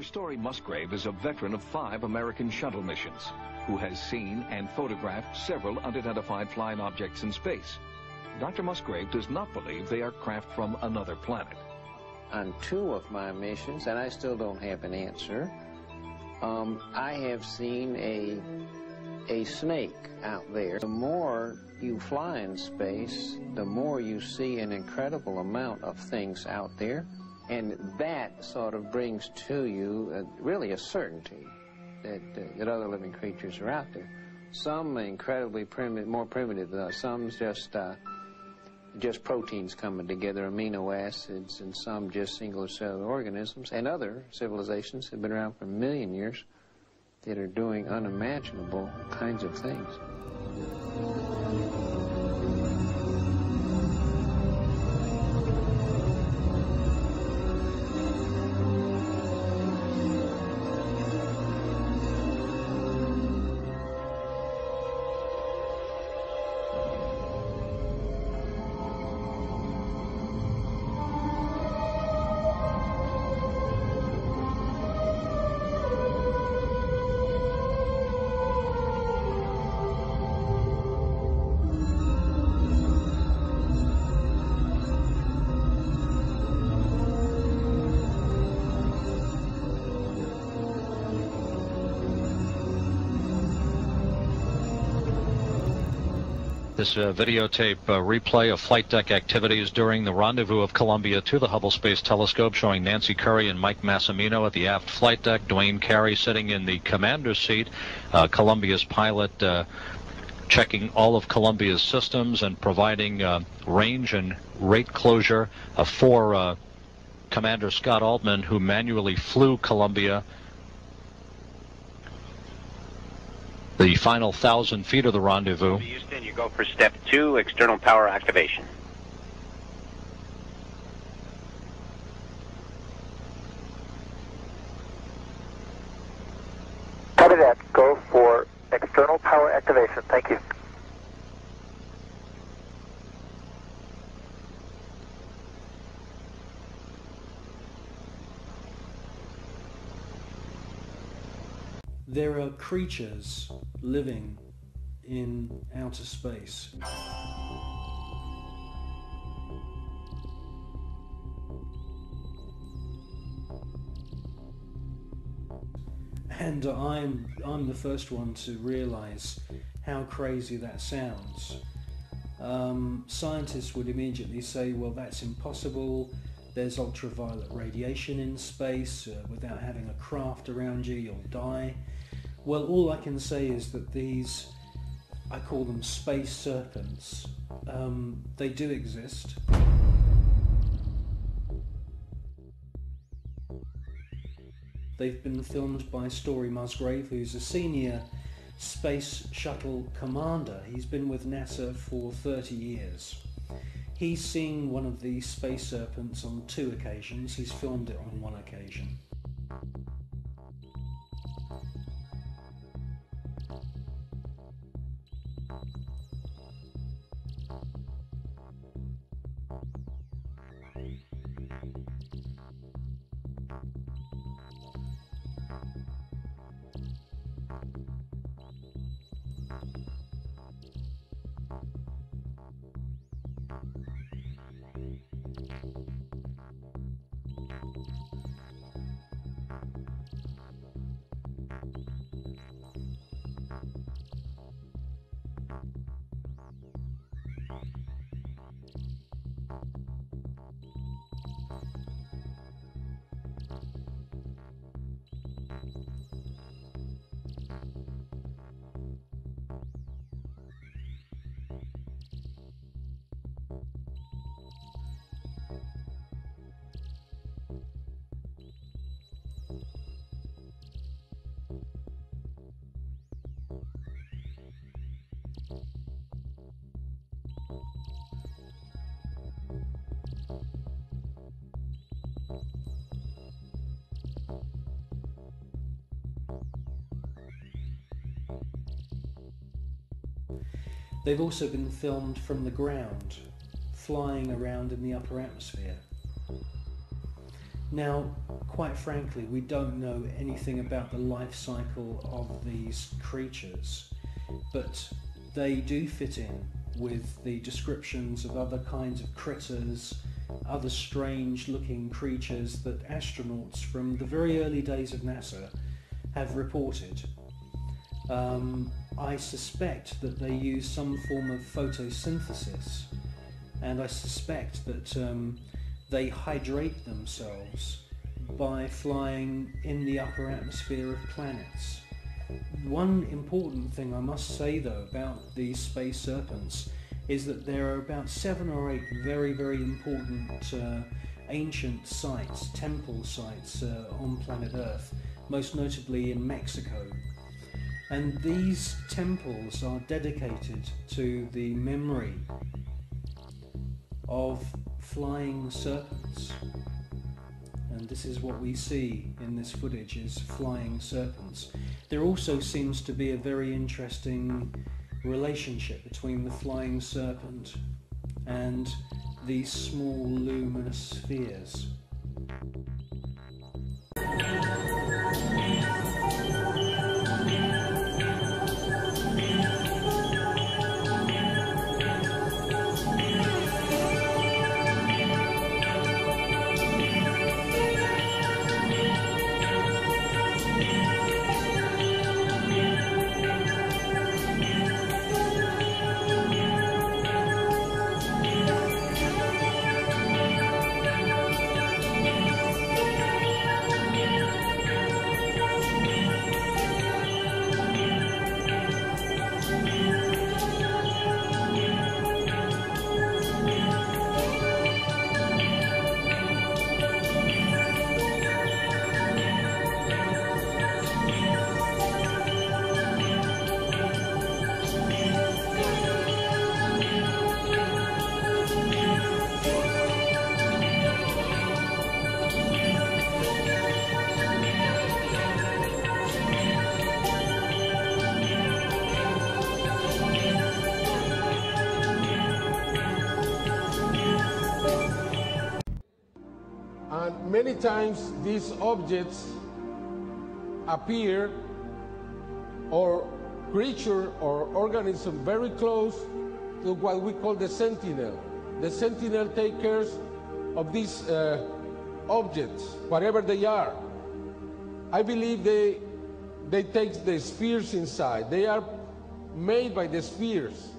Story Musgrave is a veteran of 5 American shuttle missions who has seen and photographed several unidentified flying objects in space. Dr. Musgrave does not believe they are craft from another planet. On 2 of my missions, and I still don't have an answer, I have seen a snake out there. The more you fly in space, the more you see an incredible amount of things out there, and that sort of brings to you really a certainty that other living creatures are out there. Some incredibly primitive, more primitive, some just proteins coming together, amino acids, and some just singular cellular organisms, and other civilizations have been around for a million years that are doing unimaginable kinds of things. This videotape replay of flight deck activities during the rendezvous of Columbia to the Hubble Space Telescope, showing Nancy Curry and Mike Massimino at the aft flight deck, Dwayne Carey sitting in the commander's seat, Columbia's pilot checking all of Columbia's systems and providing range and rate closure for Commander Scott Altman, who manually flew Columbia the final 1,000 feet of the rendezvous. Houston, you go for step 2, external power activation. Copy that. Go for external power activation. Thank you. There are creatures living in outer space. And I'm the first one to realize how crazy that sounds. Scientists would immediately say, well, that's impossible. There's ultraviolet radiation in space. Without having a craft around you, you'll die. Well, all I can say is that these, I call them space serpents, they do exist. They've been filmed by Story Musgrave, who's a senior space shuttle commander. He's been with NASA for 30 years. He's seen one of these space serpents on 2 occasions. He's filmed it on 1 occasion. They've also been filmed from the ground, flying around in the upper atmosphere. Now, quite frankly, we don't know anything about the life cycle of these creatures, but they do fit in with the descriptions of other kinds of critters, other strange looking creatures that astronauts from the very early days of NASA have reported. I suspect that they use some form of photosynthesis, and I suspect that they hydrate themselves by flying in the upper atmosphere of planets. One important thing I must say though about these space serpents is that there are about 7 or 8 very, very important ancient sites, temple sites on planet Earth, most notably in Mexico. And these temples are dedicated to the memory of flying serpents. And this is what we see in this footage, is flying serpents. There also seems to be a very interesting relationship between the flying serpent and these small luminous spheres. And many times these objects appear, or creature or organism very close to what we call the sentinel. The sentinel takes care of these objects, whatever they are. I believe they take the spheres inside. They are made by the spheres.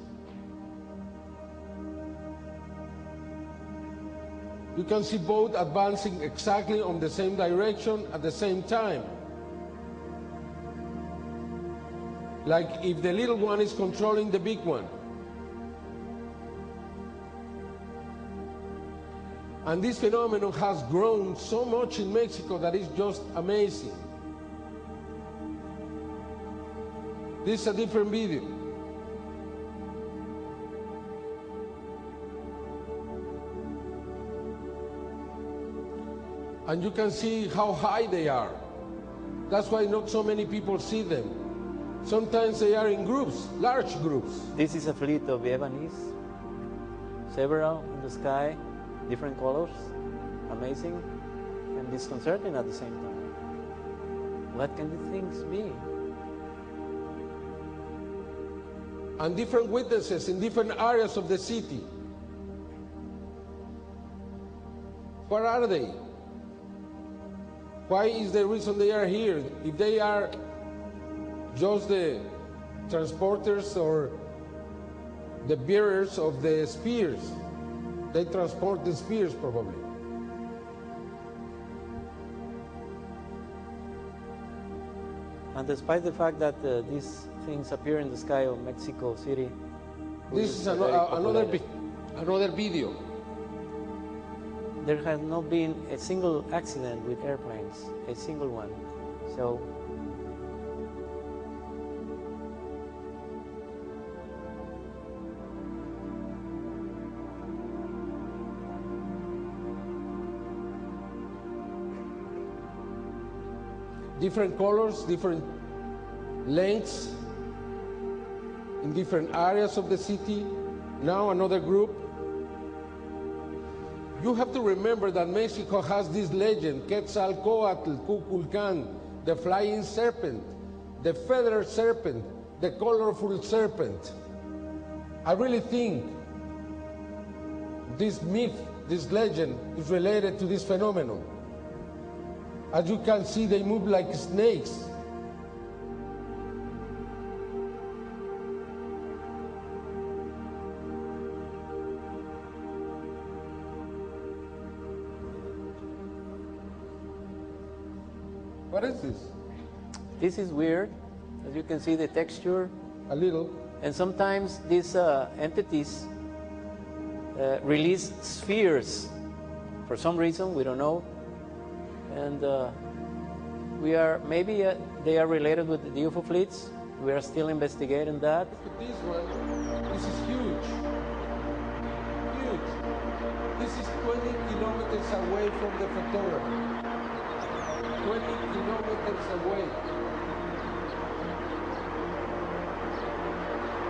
You can see both advancing exactly on the same direction at the same time. Like if the little one is controlling the big one. And this phenomenon has grown so much in Mexico that it's just amazing. This is a different video. And you can see how high they are. That's why not so many people see them. Sometimes they are in groups, large groups. This is a fleet of Ebonies, several in the sky, different colors, amazing and disconcerting at the same time. What can these things be? And different witnesses in different areas of the city. Where are they? Why is the reason they are here? If they are just the transporters or the bearers of the spheres, they transport the spheres probably. And despite the fact that these things appear in the sky of Mexico City, this is another video. There has not been a single accident with airplanes, a single one. So different colors, different lengths, in different areas of the city. Now another group. You have to remember that Mexico has this legend, Quetzalcoatl, Kukulkan, the flying serpent, the feathered serpent, the colorful serpent. I really think this myth, this legend, is related to this phenomenon. As you can see, they move like snakes. What is this? This is weird. As you can see, the texture. A little. And sometimes these entities release spheres for some reason, we don't know. And maybe they are related with the UFO fleets. We are still investigating that. Look at this one. This is huge. Huge. This is 20 kilometers away from the photographer. 20 kilometers away.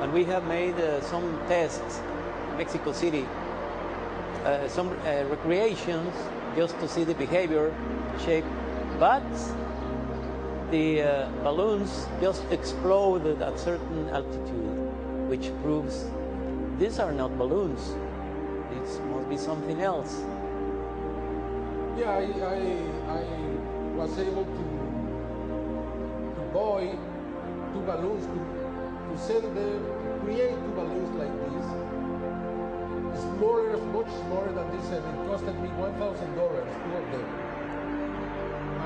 And we have made some tests in Mexico City, some recreations just to see the behavior, shape, but the balloons just exploded at certain altitude, which proves these are not balloons. This must be something else. Yeah, I was able to buy two balloons, to send them, to create two balloons like this. Smaller, much smaller than this, and it costed me $1,000, two of them.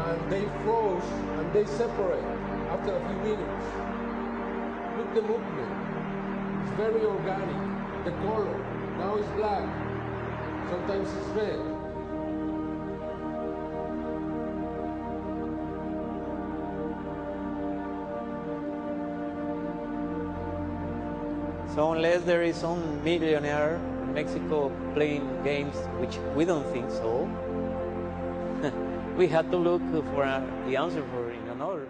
And they froze, and they separate after a few minutes. Look the movement. It's very organic. The color, now it's black. Sometimes it's red. So unless there is some millionaire in Mexico playing games, which we don't think so, we had to look for the answer for in another